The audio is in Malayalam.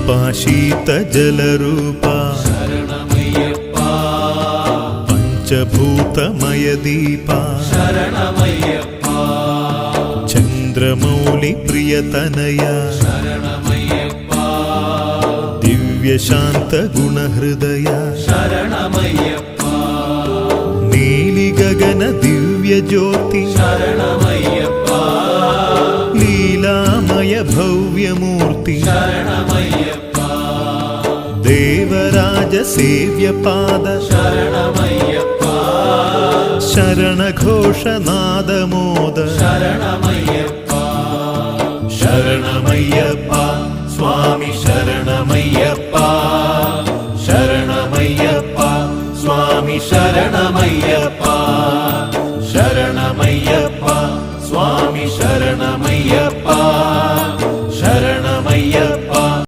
അയ്യപ്പ ശീതജലരൂപ ശരണമയ്യപ്പ പഞ്ചഭൂതമയ ദീപ ശരണമയ്യപ്പ ചന്ദ്രമൗലി പ്രിയതനയ ശരണമയ്യപ്പ ദിവ്യശാന്ത ഗുണഹൃദയ ശരണമയ്യപ്പ നീലി ഗഗന ദിവ്യജ്യോതി ശരണമയ്യപ്പ ലീലാമയ ഭവ്യമൂർത്തി ശരണമയ്യപ്പ ദേവരാജ സേവ്യപാദ ശരണമയ്യപ്പ ശരണഘോഷനാദമോദ ശരണമയ്യപ്പ ശരണമയ്യപ്പ സ്വാമി ശരണമയ്യപ്പ ശരണമയ്യപ്പ സ്വാമി ശരണമയ്യപ്പ